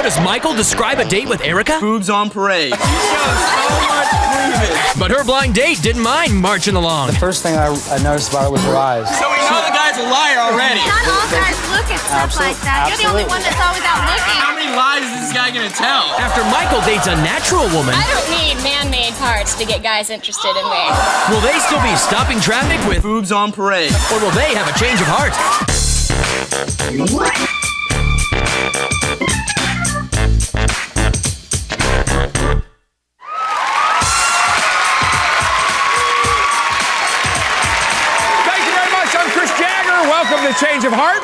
does Michael describe a date with Erika? Boobs on parade. She shows so much cleavage. But her blind date didn't mind marching along. The first thing I noticed about her was her eyes. So we know the guy's a liar already. Not all guys look at stuff like that. You're the only one that's always out looking. How many lies is this guy gonna tell? After Michael dates a natural woman, I don't need man-made parts to get guys interested in me. will they still be stopping traffic with, Boobs on parade. or will they have a change of heart? Welcome to Change of Heart.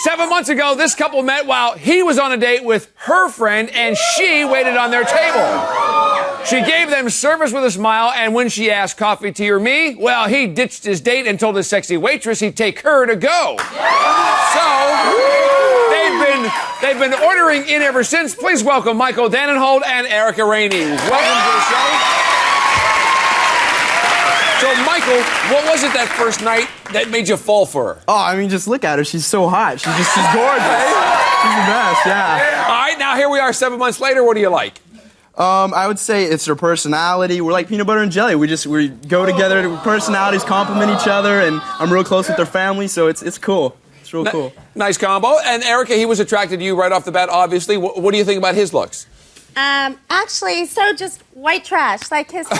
7 months ago, this couple met while he was on a date with her friend and she waited on their table. She gave them service with a smile, and when she asked coffee, tea, or me, well, he ditched his date and told his sexy waitress he'd take her to go. So, they've been ordering in ever since. Please welcome Michael Dannenhold and Erika Rainey. Welcome to the show. So, Michael, what was it that first night that made you fall for her? Oh, I mean, just look at her. She's so hot. She's gorgeous. She's the best, yeah. All right, now here we are 7 months later. What do you like? I would say it's her personality. We're like peanut butter and jelly. We go together. Personalities complement each other, and I'm real close with their family, so it's cool. It's real cool. Nice combo. And Erika, he was attracted to you right off the bat, obviously. What do you think about his looks? Actually, so just white trash, like his hair.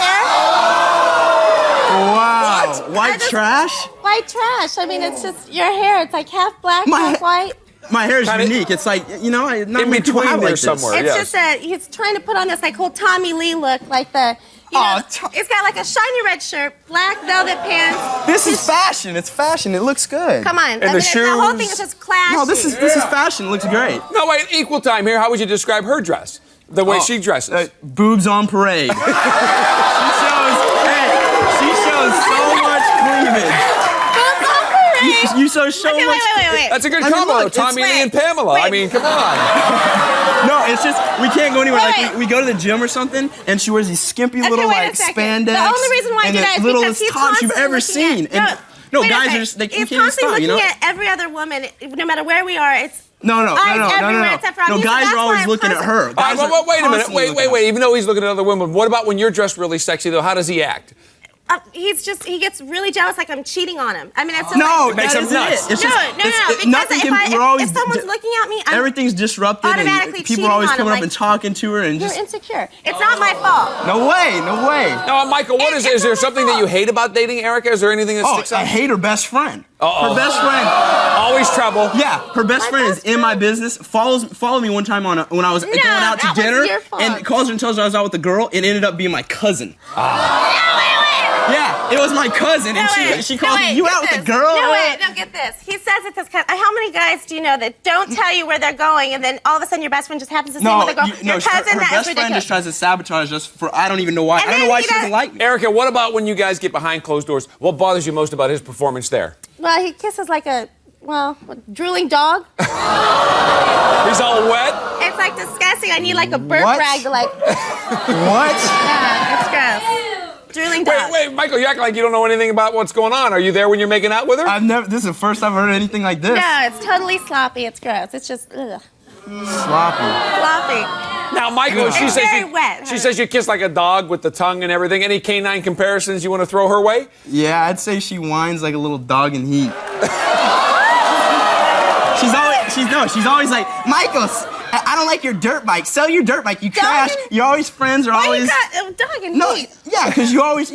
Wow. What? White trash? White trash. I mean, it's just your hair. It's like half black, half white. My hair is unique. It's like, you know, not in many people between have there like somewhere. this. It's yes. just that he's trying to put on this like whole Tommy Lee look, like the. It's got like a shiny red shirt, black velvet pants. This is fashion. It's fashion. It looks good. Come on. And the shoes. The whole thing is just classy. No, this is fashion. It looks great. No, wait, equal time here. How would you describe her dress? The way she dresses? Boobs on parade. She shows so much cleavage. Boobs on parade. You show so much. Wait. That's a good I mean, combo. look, Tommy Lee and Pamela. Wait. I mean, come on. No, it's just we can't go anywhere. Wait. Like we go to the gym or something, and she wears these skimpy little wait a like second. spandex. The only reason why I and do the that is littlest because he's tops you've ever constantly seen. And no, wait a guys second. are just He's can't constantly stop. You know. looking at every other woman, no matter where we are. It's No. except for me, so Guys that's are why always I'm looking at her. All right, wait a minute. Constantly Wait. Even though he's looking at other women, what about when you're dressed really sexy, though? How does he act? he gets really jealous, like I'm cheating on him. I mean, it's just No, like, makes that him isn't nuts. it. It's no, just, because nothing if someone's looking at me, I'm everything's disrupted, automatically and people cheating are always on him, coming up like, and talking to her, and you're just insecure. It's not my fault. no way. No, Michael, is there not something my that you fault. hate about dating Erika? Is there anything that sticks I out? hate her best friend. Uh-oh. Her best friend. Always trouble. Yeah, her best friend is best in my business. Followed me one time when I was going out to that was dinner, your fault. and calls her and tells her I was out with a girl. It ended up being my cousin. Yeah, it was my cousin, and she calls me. You out with a girl? No, get this. He says it's because how many guys do you know that don't tell you where they're going, and then all of a sudden your best friend just happens to see them with a girl? Your cousin, her that is best friend ridiculous. just tries to sabotage us for I don't even know why. And I don't know then why he she doesn't does- like me. Erika, what about when you guys get behind closed doors? What bothers you most about his performance there? Well, he kisses like a drooling dog. He's all wet. It's like disgusting. I need like a burp What? rag to like. What? Yeah, it's gross. Drooling dog. Wait, Michael, you act like you don't know anything about what's going on. Are you there when you're making out with her? This is the first I've heard anything like this. No, it's totally sloppy. It's gross. It's just ugh. Sloppy. Sloppy. Now, Michael, It's very wet. She says you kiss like a dog with the tongue and everything. Any canine comparisons you want to throw her way? Yeah, I'd say she whines like a little dog in heat. She's always like, Michael, I don't like your dirt bike. Sell your dirt bike. You trash. Your always friends are Why always. you got a dog in heat? Yeah, because you always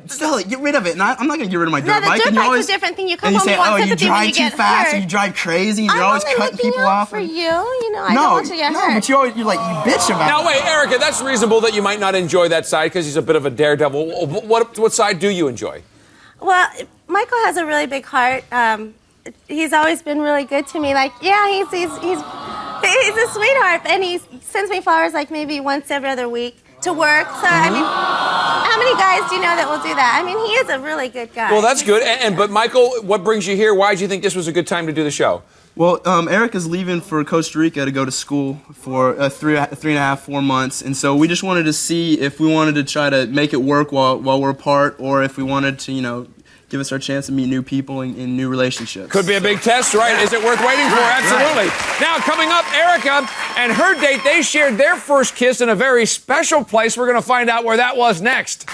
sell it. Get rid of it. And I'm not gonna get rid of my No, dirt the bike. dirt and you bike's always, a different thing. You come and you home say, and want oh, you sympathy when drive you too get fast, hurt. or you drive crazy, and you're I'm always only cutting looking people out off. for you. I don't want you to get hurt. but you're like you bitch about Now, it. wait, Erika, that's reasonable that you might not enjoy that side because he's a bit of a daredevil. What side do you enjoy? Well, Michael has a really big heart. He's always been really good to me. Like, yeah, he's a sweetheart, and he sends me flowers like maybe once every other week to work. So, I mean, how many guys do you know that will do that? I mean, he is a really good guy. Well, that's good. But Michael, what brings you here? Why did you think this was a good time to do the show? Well, Erika's leaving for Costa Rica to go to school for 3.5, 4 months, and so we just wanted to see if we wanted to try to make it work while we're apart, or if we wanted to, give us our chance to meet new people in new relationships. Could be a big test, right? Is it worth waiting for? Absolutely. Now, coming up, Erika and her date, they shared their first kiss in a very special place. We're going to find out where that was next.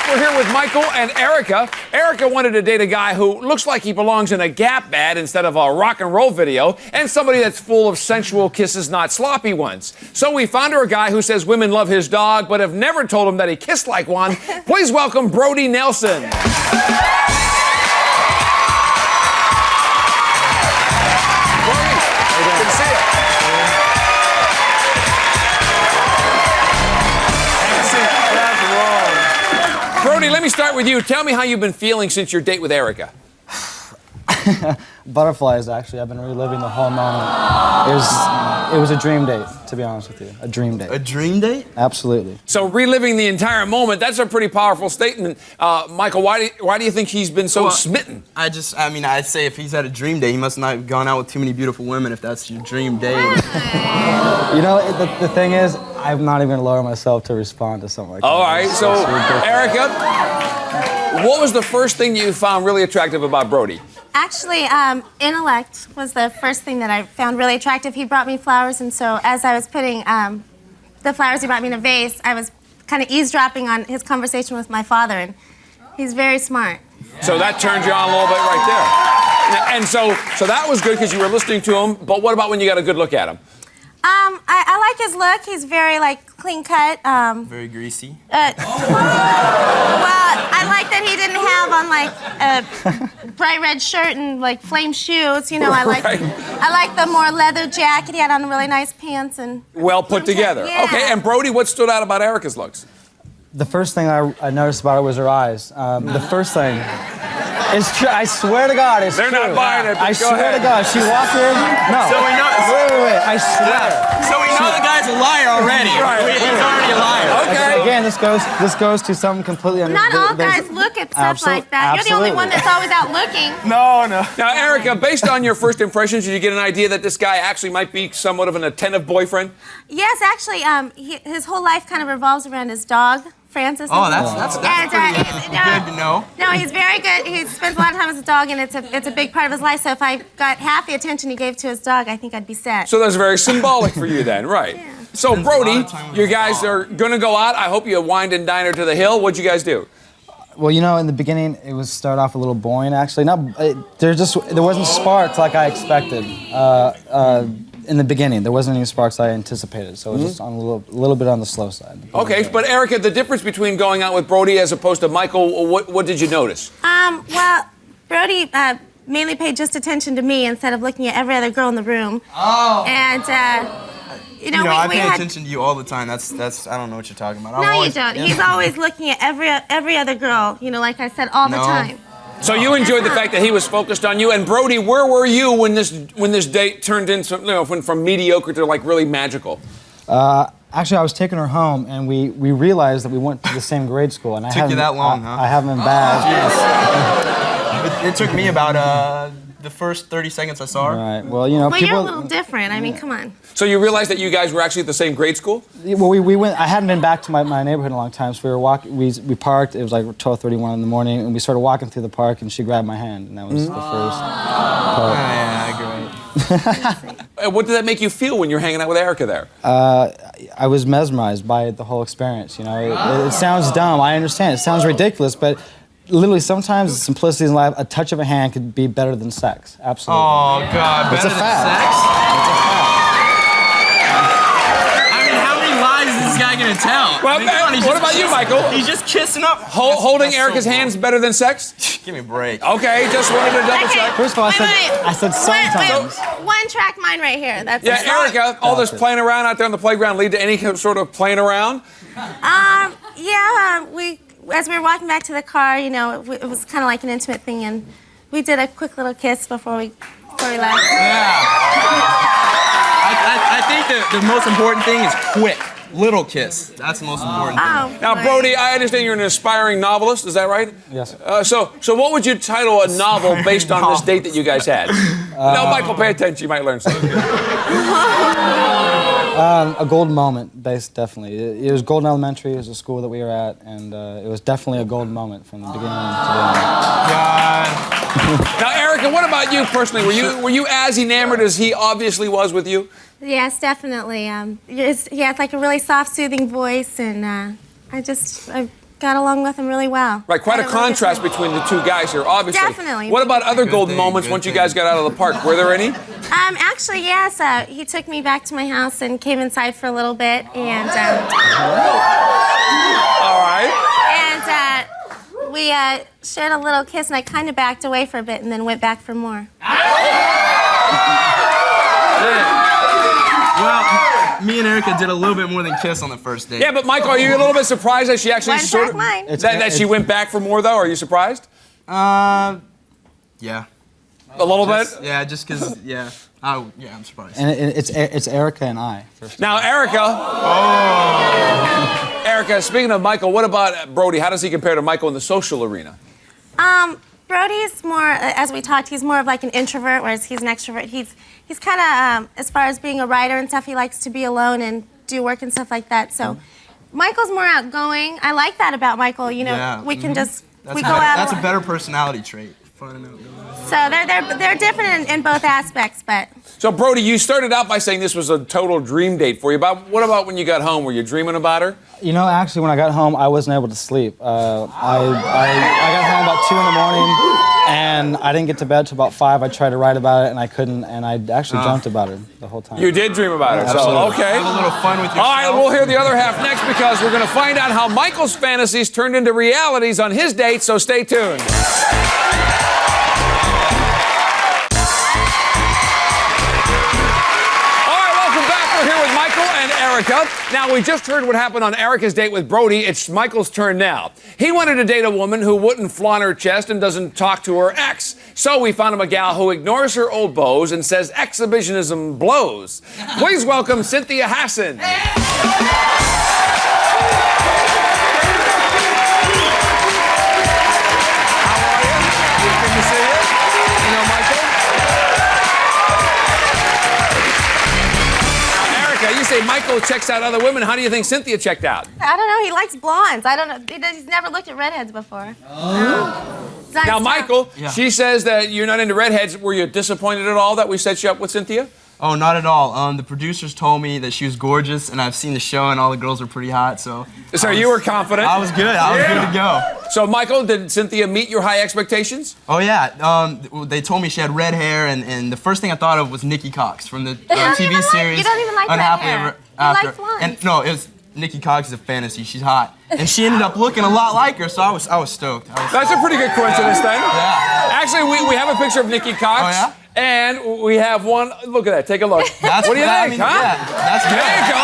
We're here with Michael and Erika. Erika wanted to date a guy who looks like he belongs in a Gap ad instead of a rock and roll video, and somebody that's full of sensual kisses, not sloppy ones. So we found her a guy who says women love his dog, but have never told him that he kissed like one. Please welcome Brody Nelson. Brody, let me start with you. Tell me how you've been feeling since your date with Erika. Butterflies, actually. I've been reliving the whole moment. It was a dream date, to be honest with you. A dream date. A dream date? Absolutely. So reliving the entire moment, that's a pretty powerful statement. Michael, why do you think he's been so smitten? I'd say if he's had a dream date, he must not have gone out with too many beautiful women if that's your dream date. You know, the thing is, I'm not even going to lower myself to respond to something like that. All right, so Erika, what was the first thing you found really attractive about Brody? Actually, intellect was the first thing that I found really attractive. He brought me flowers, and so as I was putting the flowers he brought me in a vase, I was kind of eavesdropping on his conversation with my father, and he's very smart. So that turned you on a little bit right there. And so that was good because you were listening to him, but what about when you got a good look at him? I like his look. He's very, clean cut. Very greasy. Well, I like that he didn't have on, a bright red shirt and, flame shoes. You know, I like the more leather jacket. He had on really nice pants and... Well put together. Yeah. Okay, and Brody, what stood out about Erika's looks? The first thing I noticed about her was her eyes. The first thing... It's true. I swear to God, it's They're true. not buying it. I swear to God, she walked in. No. So we know. Wait. I swear. So we know the guy's a liar already. Right. He's already a liar. Okay. Again, this goes to something completely Not all guys look at stuff like that. You're the only one that's always out looking. No. Now, Erika, based on your first impressions, did you get an idea that this guy actually might be somewhat of an attentive boyfriend? Yes, actually, his whole life kind of revolves around his dog, Francis. Oh, that's pretty good to know. No, he's very good. He spends a lot of time with his dog, and it's a big part of his life. So if I got half the attention he gave to his dog, I think I'd be set. So that's very symbolic for you then, right? Yeah. So, Brody, you guys are going to go out. I hope you wined and dined her to the hill. What'd you guys do? Well, you know, in the beginning, it was start off a little boring, actually. There wasn't sparks like I expected. In the beginning, there wasn't any sparks I anticipated, so it was just on a little bit on the slow side. Okay, but Erika, the difference between going out with Brody as opposed to Michael, what did you notice? Well, Brody mainly paid just attention to me instead of looking at every other girl in the room. Oh. And I pay attention to you all the time. That's I don't know what you're talking about. No, you don't. He's always looking at every other girl. You know, like I said, all the time. So you enjoyed the fact that he was focused on you. And Brody, where were you when this date turned into, from mediocre to really magical? Actually, I was taking her home, and we realized that we went to the same grade school. And Took you that long, huh? I haven't been bad. It took me about the first 30 seconds I saw her. Right. Well, you know, Well, people. you're a little different. I mean, come on. So you realized that you guys were actually at the same grade school? Well, we went. I hadn't been back to my neighborhood in a long time, so we were walking. We parked. It was like 12:31 in the morning, and we started walking through the park, and she grabbed my hand, and that was the first part. Yeah, great. What did that make you feel when you're hanging out with Erika there? I was mesmerized by the whole experience. You know, it sounds dumb. I understand. It sounds ridiculous, but literally sometimes the simplicity in life, a touch of a hand could be better than sex. Absolutely. Oh God, It's better a than fact. sex? It's a fact. I mean, how many lies is this guy gonna tell? Well, I mean, come on, what about you, Michael? He's just kissing up. Holding That's Erika's so hands better than sex? Give me a break. Okay, just wanted to double check. First of all, I said sometimes. One track mind right here. That's Yeah, Erika, all this playing around out there on the playground lead to any sort of playing around? As we were walking back to the car, you know, it was kind of like an intimate thing, and we did a quick little kiss before we left. Yeah. I think the most important thing is quick. little kiss. That's the most important thing. Oh, Now, boy. Brody, I understand you're an aspiring novelist. Is that right? Yes. So what would you title a novel based on this date that you guys had? No, Michael, pay attention. You might learn something. A golden moment, based definitely. It was Golden Elementary. It was a school that we were at, and it was definitely a golden moment from the beginning to the end. Now, Erika, what about you personally? Were you as enamored as he obviously was with you? Yes, definitely. He has like a really soft, soothing voice, and I got along with him really well. Right, quite a Had really good contrast time. between the two guys here, obviously. Definitely. What about other golden thing, moments good once you thing. guys got out of the park? Were there any? Actually, yes. He took me back to my house and came inside for a little bit, and All right. we shared a little kiss, and I kind of backed away for a bit, and then went back for more. Well, me and Erika did a little bit more than kiss on the first date. Yeah, but Michael, are you a little bit surprised that she actually One sort track of mind. that she went back for more though? Are you surprised? Yeah. A little bit. Yeah, just because, yeah. Oh, yeah, I'm surprised. And it's Erika and I. First. Now, Erika. Oh. Erika, speaking of Michael, what about Brody? How does he compare to Michael in the social arena? Brody's more, as we talked, he's more of like an introvert, whereas he's an extrovert. He's kind of, as far as being a writer and stuff, he likes to be alone and do work and stuff like that. So, Michael's more outgoing. I like that about Michael. You know, Yeah, we can just That's, we a go better, out. that's a better personality trait. Fun and outgoing. So they're different in both aspects, but. So, Brody, you started out by saying this was a total dream date for you. But what about when you got home? Were you dreaming about her? You know, actually, when I got home, I wasn't able to sleep. I got home about 2 in the morning, and I didn't get to bed till about 5. I tried to write about it, and I couldn't, and I actually dreamt about her the whole time. You did dream about her. So, Absolutely. okay. Have a little fun with All yourself. right, we'll hear the other half next because we're going to find out how Michael's fantasies turned into realities on his date, so stay tuned. All right, welcome back. We're here with Michael and Erika. Now, we just heard what happened on Erika's date with Brody. It's Michael's turn now. He wanted to date a woman who wouldn't flaunt her chest and doesn't talk to her ex. So we found him a gal who ignores her old beaus and says exhibitionism blows. Please welcome Cynthia Hassan. Good to see you. You know, Michael? Now, Erika, you say Michael checks out other women. How do you think Cynthia checked out? I don't know. He likes blondes. I don't know. He's never looked at redheads before. Now, Michael, she says that you're not into redheads. Were you disappointed at all that we set you up with Cynthia? Oh, not at all. The producers told me that she was gorgeous, and I've seen the show, and all the girls are pretty hot, so... So you were confident? I was good. I was good to go. So, Michael, did Cynthia meet your high expectations? Oh, yeah. They told me she had red hair, and the first thing I thought of was Nikki Cox from the TV series You don't even like red Unhappily hair. Ever You After. like blonde. And no, it was Nikki Cox is a fantasy. She's hot, and she ended up looking a lot like her, so I was stoked. That's a pretty good coincidence, then. Yeah. Actually, we have a picture of Nikki Cox. Oh, yeah? And we have one. Look at that. Take a look. That's what do you I think, mean, huh? Yeah, that's good. There you go.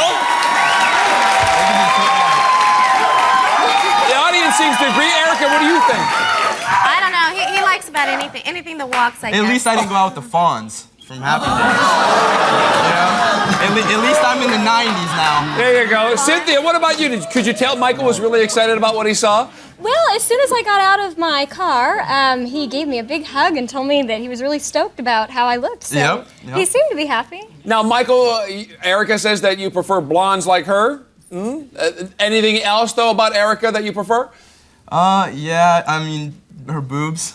The audience seems to agree. Erika, what do you think? I don't know. He likes about anything that walks, I guess. At least I didn't go out with the Fawns from Happy Days. At least I'm in the 90s now. There you go. Cynthia, what about you? Could you tell Michael was really excited about what he saw? Well, as soon as I got out of my car, he gave me a big hug and told me that he was really stoked about how I looked. So Yep. he seemed to be happy. Now, Michael, Erika says that you prefer blondes like her. Anything else, though, about Erika that you prefer? Yeah, I mean, her boobs.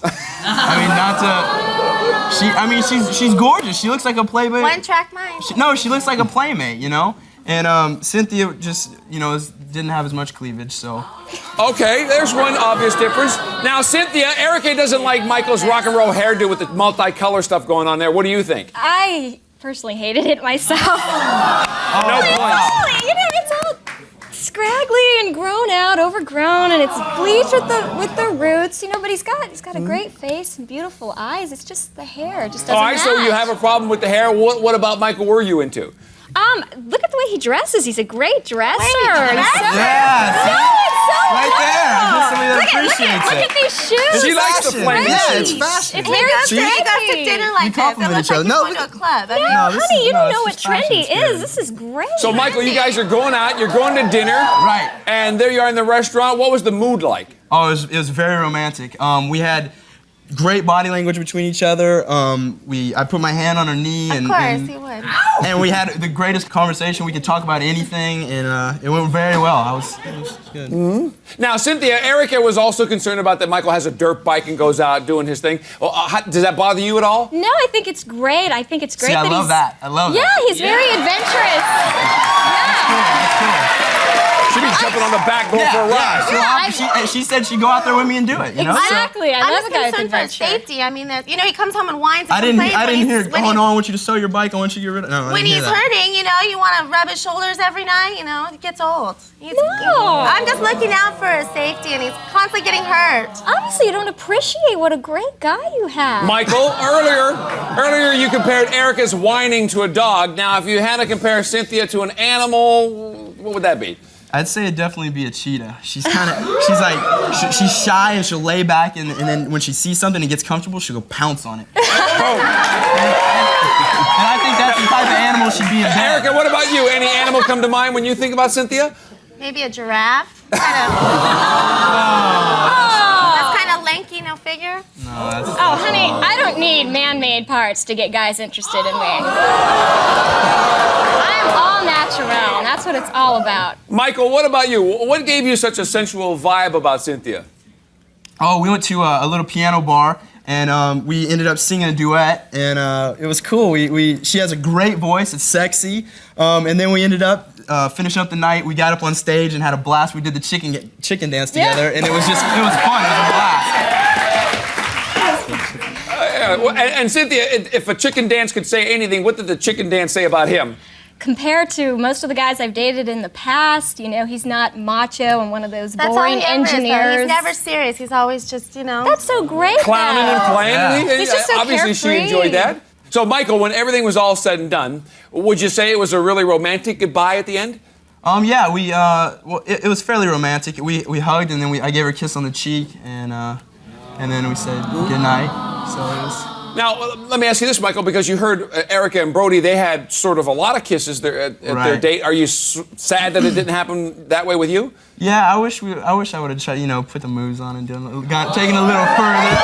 She's gorgeous. She looks like a playmate. One track mind. She looks like a playmate, you know? And Cynthia just, didn't have as much cleavage, so. Okay, there's one obvious difference. Now, Cynthia, Erika doesn't like Michael's rock and roll hairdo with the multicolor stuff going on there. What do you think? I personally hated it myself. No points. You know, it's all scraggly and grown out, overgrown, and it's bleached with the roots. You know, but he's got a great face and beautiful eyes. It's just the hair. It just doesn't All right, so you match. have a problem with the hair. What about Michael were you into? Look at the way he dresses. He's a great dresser. Yeah. No, it's so Right there. Just somebody that appreciates Look at these shoes. She likes the fashion. flames. Yeah, it's fashion. It's very See? He goes to trendy. dinner like You this. It compliment looks each other. like No, he's going to a club. I mean, No, this Honey, is- you no, don't it's know what just fashion trendy spirit. is. This is great. So, Michael, you guys are going out. You're going to dinner. Right. And there you are in the restaurant. What was the mood like? Oh, it was very romantic. We had great body language between each other. I put my hand on her knee, of and course, he would. and we had the greatest conversation. We could talk about anything, and it went very well. It was good. Now, Cynthia, Erika was also concerned about that Michael has a dirt bike and goes out doing his thing. Well, does that bother you at all? No, I think it's great. I think it's great See, I that love he's... that. I love Yeah, that. he's very adventurous. Yeah. She'd be jumping on the back going for a ride. She said she'd go out there with me and do it. You know? Exactly. I I'm love just a guy with concerned for his adventure. safety. I mean, that, he comes home and whines and I didn't complains hear. when Oh no, I want you to sell your bike. I want you to get rid of. No, I when didn't hear he's that. hurting, you want to rub his shoulders every night, it gets old. No. I'm just looking out for his safety, and he's constantly getting hurt. Obviously, you don't appreciate what a great guy you have. Michael, earlier you compared Erika's whining to a dog. Now, if you had to compare Cynthia to an animal, what would that be? I'd say it'd definitely be a cheetah. She's she's shy and she'll lay back, and then when she sees something and gets comfortable, she'll go pounce on it. And I think that's the type of animal she'd be in bed. Erika, what about you? Any animal come to mind when you think about Cynthia? Maybe a giraffe. That's kind of lanky, no figure. Oh, honey, I don't need man-made parts to get guys interested in me. I'm all natural. That's what it's all about. Michael, what about you? What gave you such a sensual vibe about Cynthia? Oh, we went to a little piano bar, and we ended up singing a duet, and it was cool. She has a great voice. It's sexy. And then we ended up finishing up the night. We got up on stage and had a blast. We did the chicken dance together, and it was fun. It was a blast. And Cynthia, if a chicken dance could say anything, what did the chicken dance say about him? Compared to most of the guys I've dated in the past, he's not macho and one of those That's boring all he ever is, though. engineers. He's never serious. He's always just, That's so great. Clowning and though. playing. Yeah. He's just so Obviously, she carefree. enjoyed that. So, Michael, when everything was all said and done, would you say it was a really romantic goodbye at the end? Yeah, it was fairly romantic. We hugged, and then I gave her a kiss on the cheek, and then we said goodnight. So it was. Now, let me ask you this, Michael, because you heard Erika and Brody, they had sort of a lot of kisses at their Right. date. Are you sad that it didn't happen that way with you? Yeah, I wish I would have tried, put the moves on and taken a little further.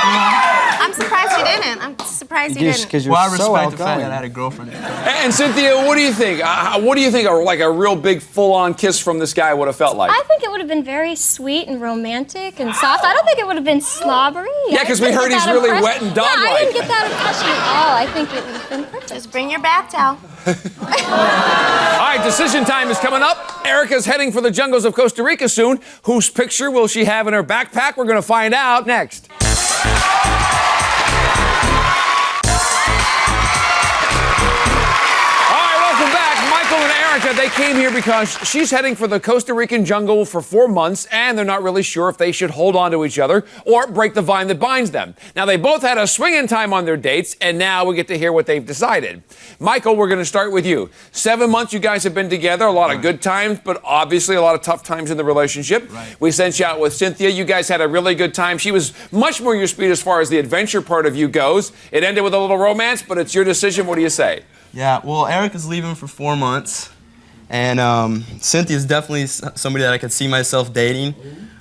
I'm surprised you didn't. I'm surprised you didn't. Because you're Well, I so respect the fact outgoing. that I had a girlfriend. And Cynthia, what do you think? What do you think a real big full-on kiss from this guy would have felt like? I think it would have been very sweet and romantic and soft. I don't think it would have been slobbery. Yeah, 'cause we heard he's really wet and dog-like. Yeah, I didn't get that impression at all. I think it would have been perfect. Just bring your bath towel. All right, decision time is coming up. Erika's heading for the jungles of Costa Rica soon. Whose picture will she have in her backpack? We're going to find out next. Michael and Erika, they came here because she's heading for the Costa Rican jungle for 4 months, and they're not really sure if they should hold on to each other or break the vine that binds them. Now, they both had a swinging time on their dates, and now we get to hear what they've decided. Michael, we're going to start with you. 7 months you guys have been together, a lot of good times, but obviously a lot of tough times in the relationship. Right. We sent you out with Cynthia. You guys had a really good time. She was much more your speed as far as the adventure part of you goes. It ended with a little romance, but it's your decision. What do you say? Yeah, well, Erika's leaving for 4 months, and Cynthia's definitely somebody that I could see myself dating,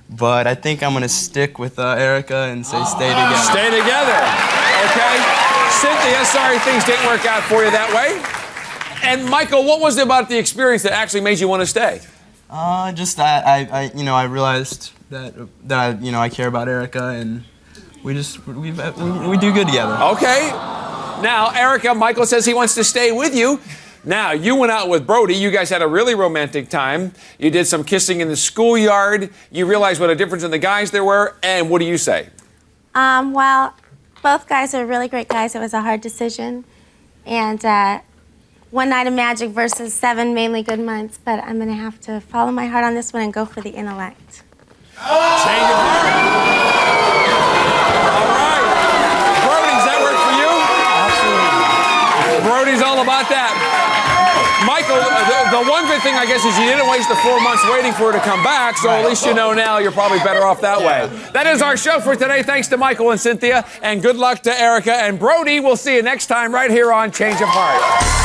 but I think I'm gonna stick with Erika and say stay together. Stay together, okay? Cynthia, sorry things didn't work out for you that way. And Michael, what was it about the experience that actually made you want to stay? Just I realized that I care about Erika, and we do good together. Okay. Now, Erika, Michael says he wants to stay with you. Now, you went out with Brody. You guys had a really romantic time. You did some kissing in the schoolyard. You realized what a difference in the guys there were. And what do you say? Well, both guys are really great guys. It was a hard decision. And one night of magic versus 7 mainly good months. But I'm going to have to follow my heart on this one and go for the intellect. Change of heart. All right. Brody, does that work for you? Absolutely. Brody's all about that. Michael, The one good thing, I guess, is you didn't waste the 4 months waiting for her to come back, so at least you know now you're probably better off that way. That is our show for today. Thanks to Michael and Cynthia, and good luck to Erika and Brody. We'll see you next time right here on Change of Heart.